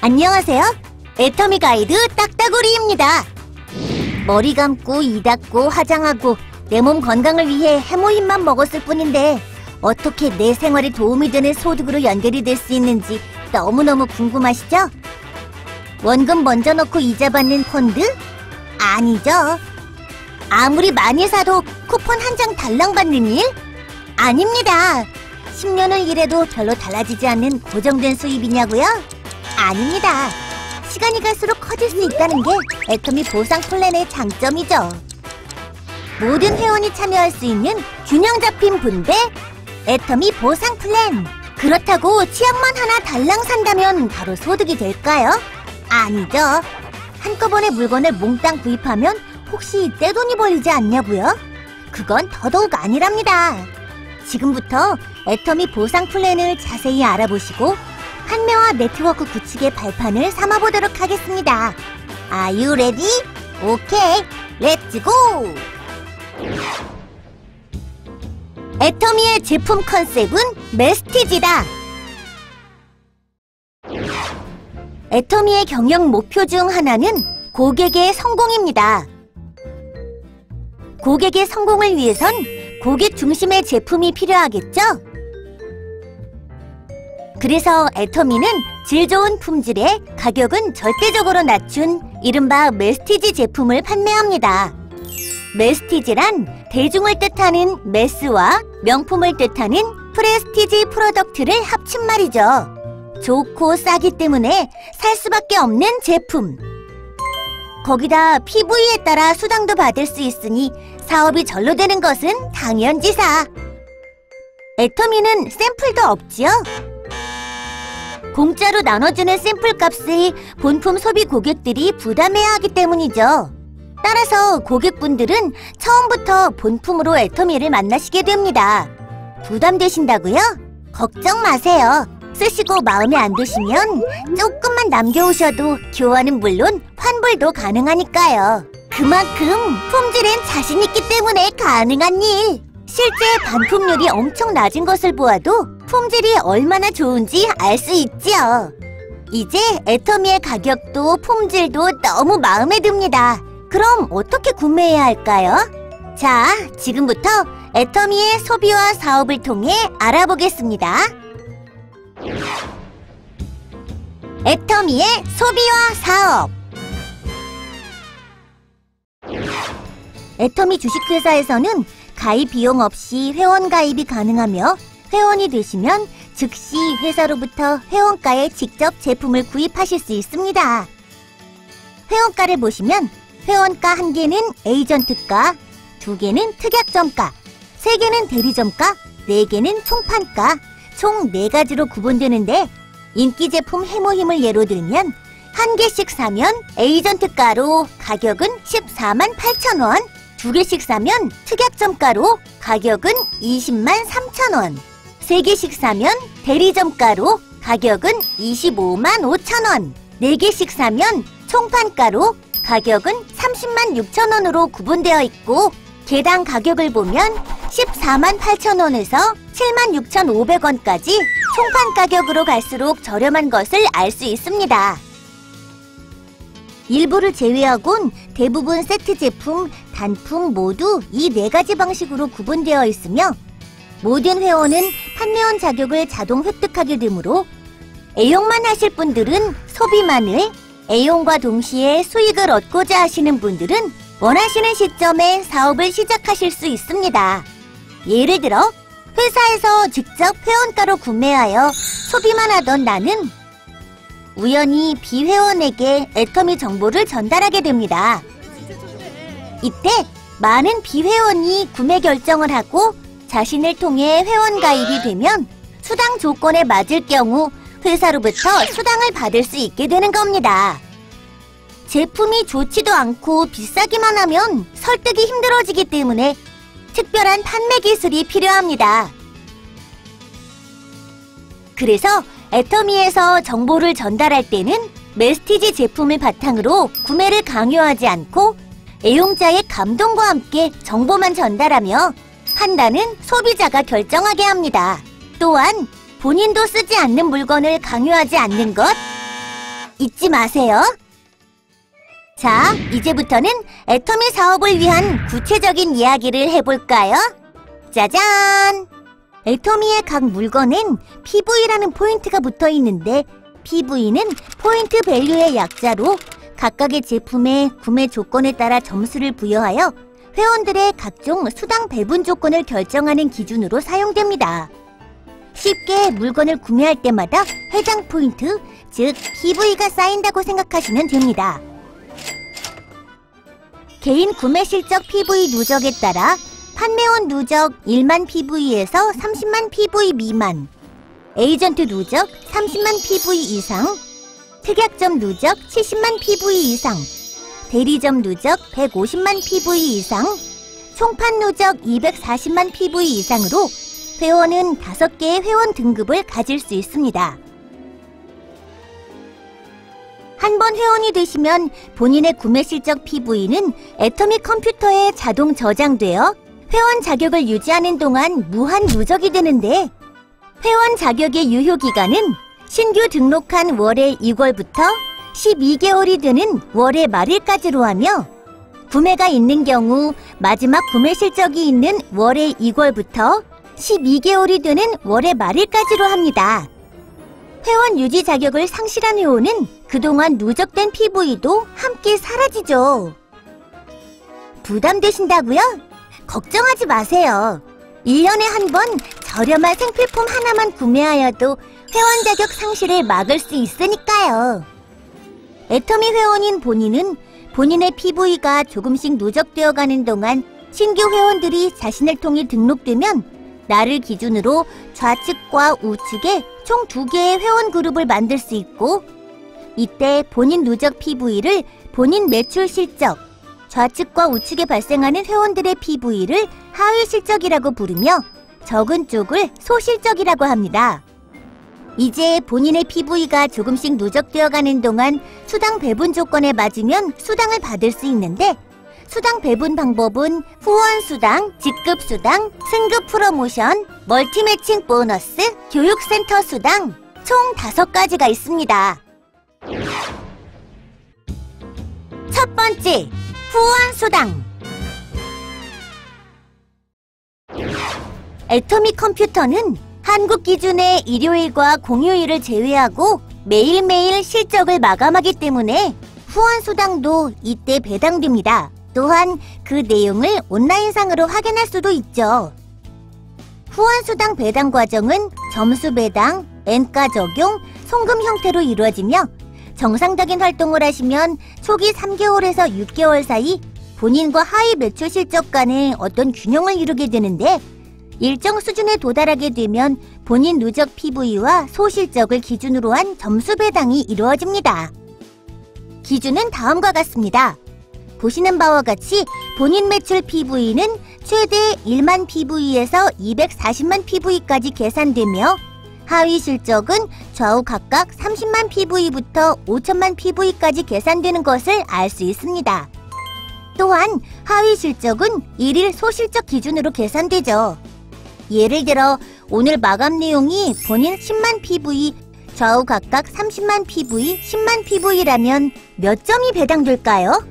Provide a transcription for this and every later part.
안녕하세요. 애터미 가이드 딱따구리입니다. 머리 감고 이 닦고 화장하고 내 몸 건강을 위해 해모힘만 먹었을 뿐인데 어떻게 내 생활에 도움이 되는 소득으로 연결이 될 수 있는지 너무너무 궁금하시죠? 원금 먼저 넣고 이자 받는 펀드? 아니죠. 아무리 많이 사도 쿠폰 한 장 달랑 받는 일? 아닙니다. 10년을 일해도 별로 달라지지 않는 고정된 수입이냐고요? 아닙니다. 시간이 갈수록 커질 수 있다는 게 애터미 보상 플랜의 장점이죠. 모든 회원이 참여할 수 있는 균형 잡힌 분배 애터미 보상 플랜. 그렇다고 치약만 하나 달랑 산다면 바로 소득이 될까요? 아니죠. 한꺼번에 물건을 몽땅 구입하면 혹시 떼돈이 벌리지 않냐고요? 그건 더더욱 아니랍니다. 지금부터 애터미 보상 플랜을 자세히 알아보시고 판매와 네트워크 구축의 발판을 삼아보도록 하겠습니다. Are you ready? 오케이, 렛츠 고! 애터미의 제품 컨셉은 메스티지다. 애터미의 경영 목표 중 하나는 고객의 성공입니다. 고객의 성공을 위해선 고객 중심의 제품이 필요하겠죠? 그래서 애터미는 질 좋은 품질에 가격은 절대적으로 낮춘 이른바 메스티지 제품을 판매합니다. 메스티지란 대중을 뜻하는 매스와 명품을 뜻하는 프레스티지 프로덕트를 합친 말이죠. 좋고 싸기 때문에 살 수밖에 없는 제품. 거기다 PV에 따라 수당도 받을 수 있으니 사업이 절로 되는 것은 당연지사. 애터미는 샘플도 없지요? 공짜로 나눠주는 샘플 값을 본품 소비 고객들이 부담해야 하기 때문이죠. 따라서 고객분들은 처음부터 본품으로 애터미를 만나시게 됩니다. 부담되신다고요? 걱정 마세요. 쓰시고 마음에 안 드시면 조금만 남겨오셔도 교환은 물론 환불도 가능하니까요. 그만큼 품질엔 자신 있기 때문에 가능한 일. 실제 반품률이 엄청 낮은 것을 보아도 품질이 얼마나 좋은지 알 수 있지요. 이제 애터미의 가격도 품질도 너무 마음에 듭니다. 그럼 어떻게 구매해야 할까요? 자, 지금부터 애터미의 소비와 사업을 통해 알아보겠습니다. 애터미의 소비와 사업. 애터미 주식회사에서는 가입 비용 없이 회원 가입이 가능하며 회원이 되시면 즉시 회사로부터 회원가에 직접 제품을 구입하실 수 있습니다. 회원가를 보시면 회원가 1개는 에이전트가, 2개는 특약점가, 3개는 대리점가, 4개는 총판가, 총 4가지로 구분되는데 인기 제품 해모힘을 예로 들면 1개씩 사면 에이전트가로 가격은 14만 8천 원, 2개씩 사면 특약점가로 가격은 20만 3천 원, 3개씩 사면 대리점가로 가격은 25만 5천 원, 4개씩 사면 총판가로 가격은 30만 6천 원으로 구분되어 있고 개당 가격을 보면 14만 8천 원에서 7만 6,500원까지 총판 가격으로 갈수록 저렴한 것을 알 수 있습니다. 일부를 제외하곤 대부분 세트 제품, 단품 모두 이 4가지 방식으로 구분되어 있으며 모든 회원은 판매원 자격을 자동 획득하게 되므로 애용만 하실 분들은 소비만을, 애용과 동시에 수익을 얻고자 하시는 분들은 원하시는 시점에 사업을 시작하실 수 있습니다. 예를 들어 회사에서 직접 회원가로 구매하여 소비만 하던 나는 우연히 비회원에게 애터미 정보를 전달하게 됩니다. 이때 많은 비회원이 구매 결정을 하고 자신을 통해 회원 가입이 되면 수당 조건에 맞을 경우 회사로부터 수당을 받을 수 있게 되는 겁니다. 제품이 좋지도 않고 비싸기만 하면 설득이 힘들어지기 때문에 특별한 판매 기술이 필요합니다. 그래서 애터미에서 정보를 전달할 때는 메스티지 제품을 바탕으로 구매를 강요하지 않고 애용자의 감동과 함께 정보만 전달하며 판단은 소비자가 결정하게 합니다. 또한 본인도 쓰지 않는 물건을 강요하지 않는 것, 잊지 마세요. 자, 이제부터는 애터미 사업을 위한 구체적인 이야기를 해볼까요? 짜잔! 애터미의 각 물건엔 PV라는 포인트가 붙어 있는데 PV는 포인트 밸류의 약자로 각각의 제품의 구매 조건에 따라 점수를 부여하여 회원들의 각종 수당 배분 조건을 결정하는 기준으로 사용됩니다. 쉽게 물건을 구매할 때마다 회장 포인트, 즉 PV가 쌓인다고 생각하시면 됩니다. 개인 구매 실적 PV 누적에 따라 판매원 누적 1만 PV에서 30만 PV 미만, 에이전트 누적 30만 PV 이상, 특약점 누적 70만 PV 이상, 대리점 누적 150만 PV 이상, 총판 누적 240만 PV 이상으로 회원은 5개의 회원 등급을 가질 수 있습니다. 한 번 회원이 되시면 본인의 구매 실적 PV는 애터미 컴퓨터에 자동 저장되어 회원 자격을 유지하는 동안 무한 누적이 되는데 회원 자격의 유효기간은 신규 등록한 월의 2월부터 12개월이 되는 월의 말일까지로 하며 구매가 있는 경우 마지막 구매 실적이 있는 월의 2월부터 12개월이 되는 월의 말일까지로 합니다. 회원 유지 자격을 상실한 회원은 그동안 누적된 PV도 함께 사라지죠. 부담되신다고요? 걱정하지 마세요. 1년에 한 번 저렴한 생필품 하나만 구매하여도 회원 자격 상실을 막을 수 있으니까요. 애터미 회원인 본인은 본인의 PV가 조금씩 누적되어 가는 동안 신규 회원들이 자신을 통해 등록되면 나를 기준으로 좌측과 우측에 총 2개의 회원 그룹을 만들 수 있고 이때 본인 누적 PV를 본인 매출 실적, 좌측과 우측에 발생하는 회원들의 PV를 하위 실적이라고 부르며 적은 쪽을 소실적이라고 합니다. 이제 본인의 PV가 조금씩 누적되어 가는 동안 수당 배분 조건에 맞으면 수당을 받을 수 있는데 수당 배분 방법은 후원 수당, 직급 수당, 승급 프로모션, 멀티 매칭 보너스, 교육센터 수당 총 5가지가 있습니다. 첫 번째, 후원 수당. 애터미 컴퓨터는 한국 기준의 일요일과 공휴일을 제외하고 매일매일 실적을 마감하기 때문에 후원 수당도 이때 배당됩니다. 또한 그 내용을 온라인상으로 확인할 수도 있죠. 후원수당 배당 과정은 점수 배당, N가 적용, 송금 형태로 이루어지며 정상적인 활동을 하시면 초기 3개월에서 6개월 사이 본인과 하위 매출 실적 간의 어떤 균형을 이루게 되는데 일정 수준에 도달하게 되면 본인 누적 PV와 소실적을 기준으로 한 점수 배당이 이루어집니다. 기준은 다음과 같습니다. 보시는 바와 같이 본인 매출 PV는 최대 1만 PV에서 240만 PV까지 계산되며 하위 실적은 좌우 각각 30만 PV부터 5천만 PV까지 계산되는 것을 알 수 있습니다. 또한 하위 실적은 일일 소실적 기준으로 계산되죠. 예를 들어 오늘 마감 내용이 본인 10만 PV, 좌우 각각 30만 PV, 10만 PV라면 몇 점이 배당될까요?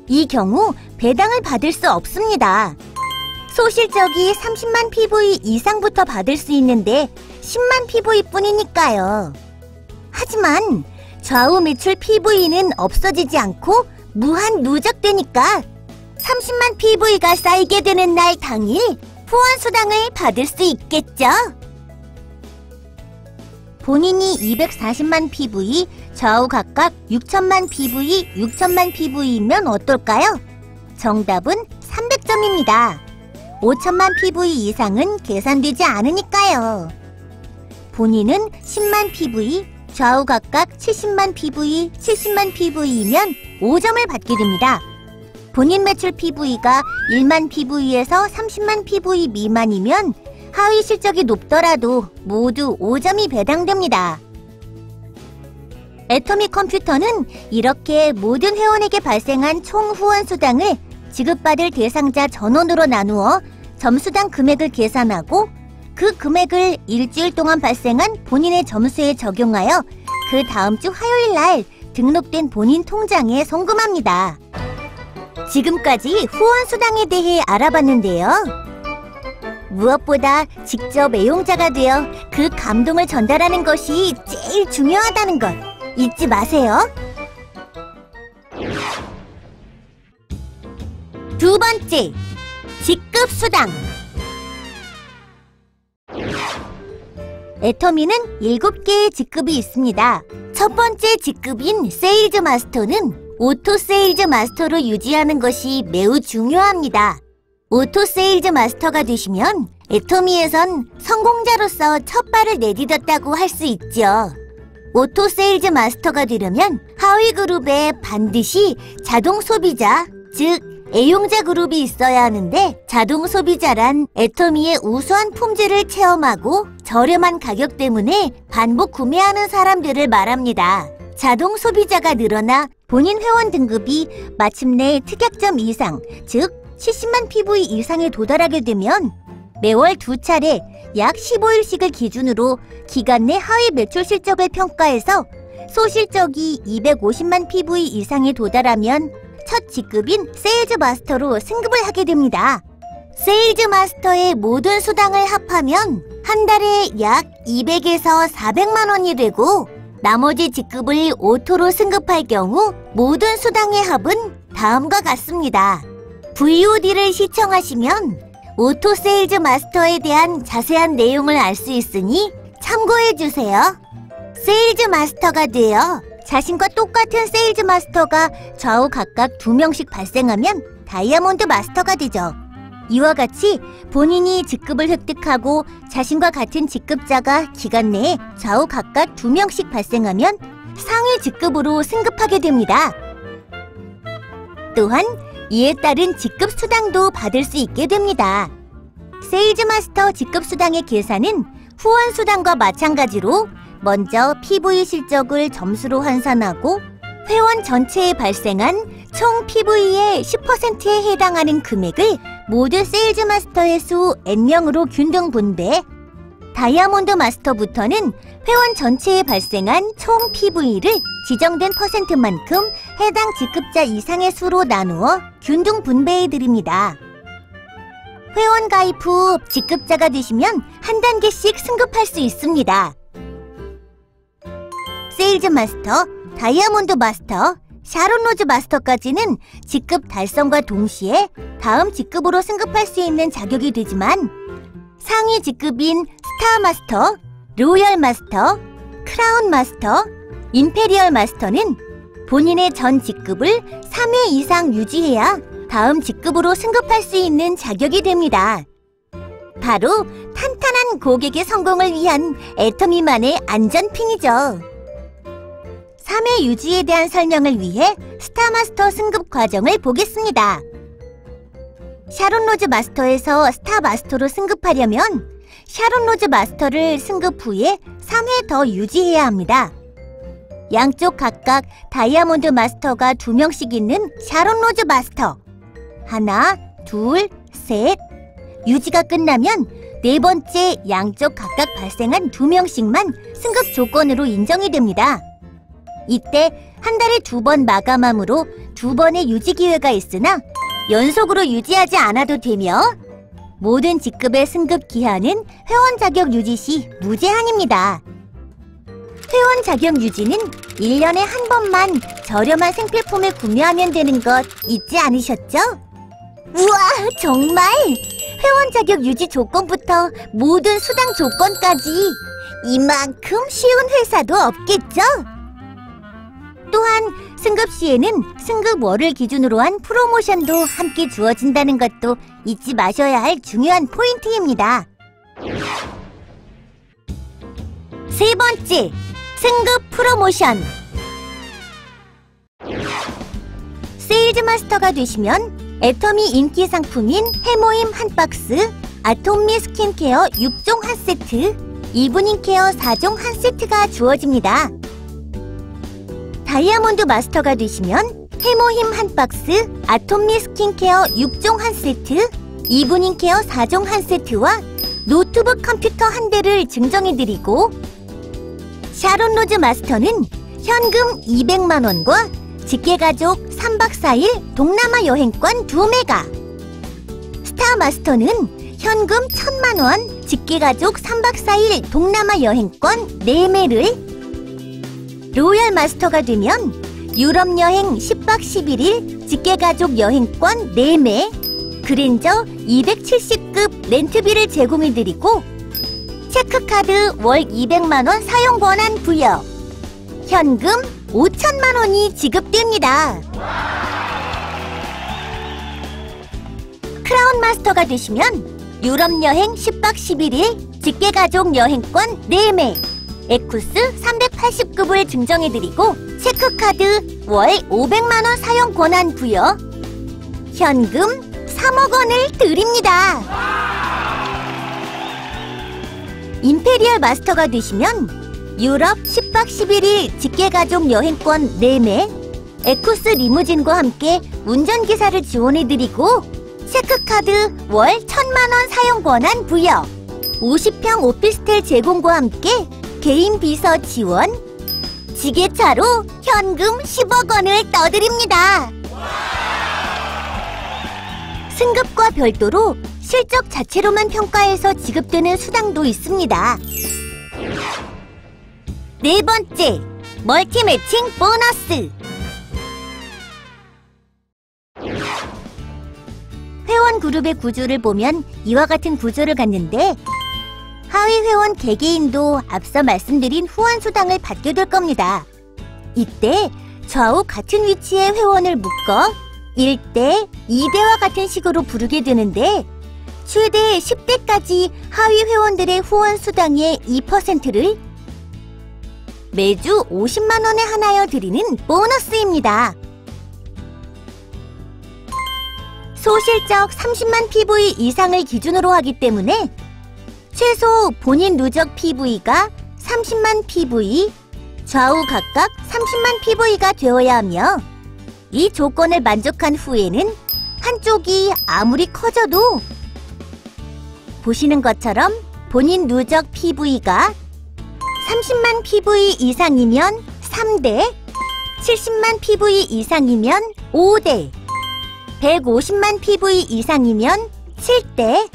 이 경우 배당을 받을 수 없습니다. 소실적이 30만 PV 이상부터 받을 수 있는데 10만 PV뿐이니까요. 하지만 좌우 매출 PV는 없어지지 않고 무한 누적되니까 30만 PV가 쌓이게 되는 날 당일 후원 수당을 받을 수 있겠죠? 본인이 240만 PV, 좌우 각각 6천만 PV, 6천만 PV이면 어떨까요? 정답은 300점입니다. 5천만 PV 이상은 계산되지 않으니까요. 본인은 10만 PV, 좌우 각각 70만 PV, 70만 PV이면 5점을 받게 됩니다. 본인 매출 PV가 1만 PV에서 30만 PV 미만이면 하위 실적이 높더라도 모두 5점이 배당됩니다. 애터미 컴퓨터는 이렇게 모든 회원에게 발생한 총 후원 수당을 지급받을 대상자 전원으로 나누어 점수당 금액을 계산하고 그 금액을 일주일 동안 발생한 본인의 점수에 적용하여 그 다음 주 화요일 날 등록된 본인 통장에 송금합니다. 지금까지 후원 수당에 대해 알아봤는데요. 무엇보다 직접 애용자가 되어 그 감동을 전달하는 것이 제일 중요하다는 것 잊지 마세요. 두 번째, 직급 수당. 애터미는 7개의 직급이 있습니다. 첫 번째 직급인 세일즈 마스터는 오토 세일즈 마스터로 유지하는 것이 매우 중요합니다. 오토 세일즈 마스터가 되시면 애터미에선 성공자로서 첫 발을 내디뎠다고 할 수 있죠. 오토 세일즈 마스터가 되려면 하위 그룹에 반드시 자동 소비자, 즉 애용자 그룹이 있어야 하는데, 자동 소비자란 애터미의 우수한 품질을 체험하고 저렴한 가격 때문에 반복 구매하는 사람들을 말합니다. 자동 소비자가 늘어나 본인 회원 등급이 마침내 특약점 이상, 즉 70만 PV 이상에 도달하게 되면 매월 2차례 약 15일씩을 기준으로 기간 내 하위 매출 실적을 평가해서 소실적이 250만 PV 이상에 도달하면 첫 직급인 세일즈 마스터로 승급을 하게 됩니다. 세일즈 마스터의 모든 수당을 합하면 한 달에 약 200에서 400만 원이 되고, 나머지 직급을 오토로 승급할 경우 모든 수당의 합은 다음과 같습니다. VOD를 시청하시면 오토 세일즈 마스터에 대한 자세한 내용을 알 수 있으니 참고해주세요. 세일즈 마스터가 되어 자신과 똑같은 세일즈 마스터가 좌우 각각 2명씩 발생하면 다이아몬드 마스터가 되죠. 이와 같이 본인이 직급을 획득하고 자신과 같은 직급자가 기간 내에 좌우 각각 2명씩 발생하면 상위 직급으로 승급하게 됩니다. 또한 이에 따른 직급 수당도 받을 수 있게 됩니다. 세일즈 마스터 직급 수당의 계산은 후원 수당과 마찬가지로 먼저 PV 실적을 점수로 환산하고 회원 전체에 발생한 총 PV의 10%에 해당하는 금액을 모두 세일즈 마스터의 수 N명으로 균등 분배, 다이아몬드 마스터부터는 회원 전체에 발생한 총 PV를 지정된 퍼센트만큼 해당 직급자 이상의 수로 나누어 균등 분배해드립니다. 회원 가입 후 직급자가 되시면 한 단계씩 승급할 수 있습니다. 세일즈 마스터, 다이아몬드 마스터, 샤론 로즈 마스터까지는 직급 달성과 동시에 다음 직급으로 승급할 수 있는 자격이 되지만, 상위 직급인 스타 마스터, 로열 마스터, 크라운 마스터, 임페리얼 마스터는 본인의 전 직급을 3회 이상 유지해야 다음 직급으로 승급할 수 있는 자격이 됩니다. 바로 탄탄한 고객의 성공을 위한 애터미만의 안전핀이죠. 3회 유지에 대한 설명을 위해 스타마스터 승급 과정을 보겠습니다. 샤론 로즈 마스터에서 스타 마스터로 승급하려면 샤론 로즈 마스터를 승급 후에 3회 더 유지해야 합니다. 양쪽 각각 다이아몬드 마스터가 2명씩 있는 샤론 로즈 마스터. 하나, 둘, 셋. 유지가 끝나면 네 번째 양쪽 각각 발생한 2명씩만 승급 조건으로 인정이 됩니다. 이때 한 달에 2번 마감함으로 2번의 유지 기회가 있으나 연속으로 유지하지 않아도 되며, 모든 직급의 승급 기한은 회원 자격 유지 시 무제한입니다. 회원 자격 유지는 1년에 한 번만 저렴한 생필품을 구매하면 되는 것 잊지 않으셨죠? 우와, 정말! 회원 자격 유지 조건부터 모든 수당 조건까지 이만큼 쉬운 회사도 없겠죠? 또한 승급 시에는 승급월을 기준으로 한 프로모션도 함께 주어진다는 것도 잊지 마셔야 할 중요한 포인트입니다. 세 번째, 승급 프로모션. 세일즈 마스터가 되시면 애터미 인기 상품인 해모임 한 박스, 아톰미 스킨케어 6종 한 세트, 이브닝 케어 4종 한 세트가 주어집니다. 다이아몬드 마스터가 되시면 해모힘 한 박스, 아톰미 스킨케어 6종 한 세트, 이브닝 케어 4종 한 세트와 노트북 컴퓨터 한 대를 증정해드리고, 샤론 로즈 마스터는 현금 200만 원과 직계가족 3박 4일 동남아 여행권 2매가, 스타 마스터는 현금 1000만 원, 직계가족 3박 4일 동남아 여행권 4매를, 로열 마스터가 되면 유럽 여행 10박 11일 직계가족 여행권 4매, 그랜저 270급 렌트비를 제공해드리고 체크카드 월 200만 원 사용 권한 부여, 현금 5천만 원이 지급됩니다. 크라운 마스터가 되시면 유럽 여행 10박 11일 직계가족 여행권 4매, 에쿠스 380급을 증정해드리고 체크카드 월 500만 원 사용 권한 부여, 현금 3억 원을 드립니다. 임페리얼 마스터가 되시면 유럽 10박 11일 직계가족 여행권 4매, 에쿠스 리무진과 함께 운전기사를 지원해드리고 체크카드 월 1000만 원 사용 권한 부여, 50평 오피스텔 제공과 함께 개인 비서 지원, 지게차로 현금 10억 원을 떠드립니다. 승급과 별도로 실적 자체로만 평가해서 지급되는 수당도 있습니다. 네 번째, 멀티 매칭 보너스. 회원 그룹의 구조를 보면 이와 같은 구조를 갖는데, 하위 회원 개개인도 앞서 말씀드린 후원 수당을 받게 될 겁니다. 이때 좌우 같은 위치의 회원을 묶어 1대, 2대와 같은 식으로 부르게 되는데, 최대 10대까지 하위 회원들의 후원 수당의 2%를 매주 50만 원에 한하여 드리는 보너스입니다. 소실적 30만 PV 이상을 기준으로 하기 때문에 최소 본인 누적 PV가 30만 PV, 좌우 각각 30만 PV가 되어야 하며, 이 조건을 만족한 후에는 한쪽이 아무리 커져도 보시는 것처럼 본인 누적 PV가 30만 PV 이상이면 3대, 70만 PV 이상이면 5대, 150만 PV 이상이면 7대,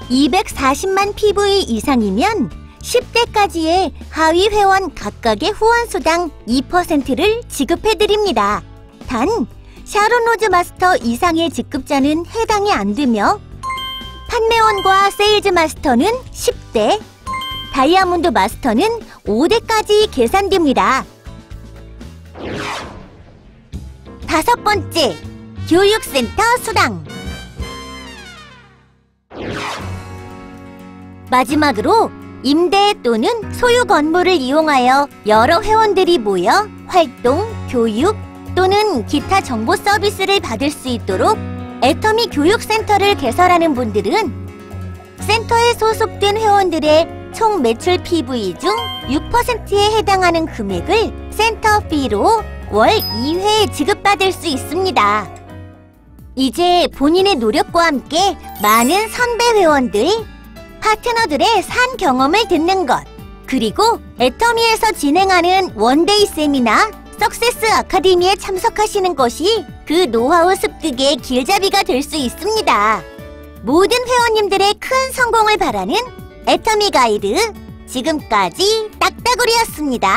240만 PV 이상이면 10대까지의 하위 회원 각각의 후원수당 2%를 지급해드립니다. 단, 샤론 로즈 마스터 이상의 직급자는 해당이 안 되며, 판매원과 세일즈 마스터는 10대, 다이아몬드 마스터는 5대까지 계산됩니다. 다섯 번째, 교육센터 수당. 마지막으로 임대 또는 소유 건물을 이용하여 여러 회원들이 모여 활동, 교육 또는 기타 정보 서비스를 받을 수 있도록 애터미 교육센터를 개설하는 분들은 센터에 소속된 회원들의 총 매출 PV 중 6%에 해당하는 금액을 센터비로 월 2회 지급받을 수 있습니다. 이제 본인의 노력과 함께 많은 선배 회원들, 파트너들의 산 경험을 듣는 것, 그리고 애터미에서 진행하는 원데이 세미나, 석세스 아카데미에 참석하시는 것이 그 노하우 습득의 길잡이가 될 수 있습니다. 모든 회원님들의 큰 성공을 바라는 애터미 가이드, 지금까지 딱따구리였습니다.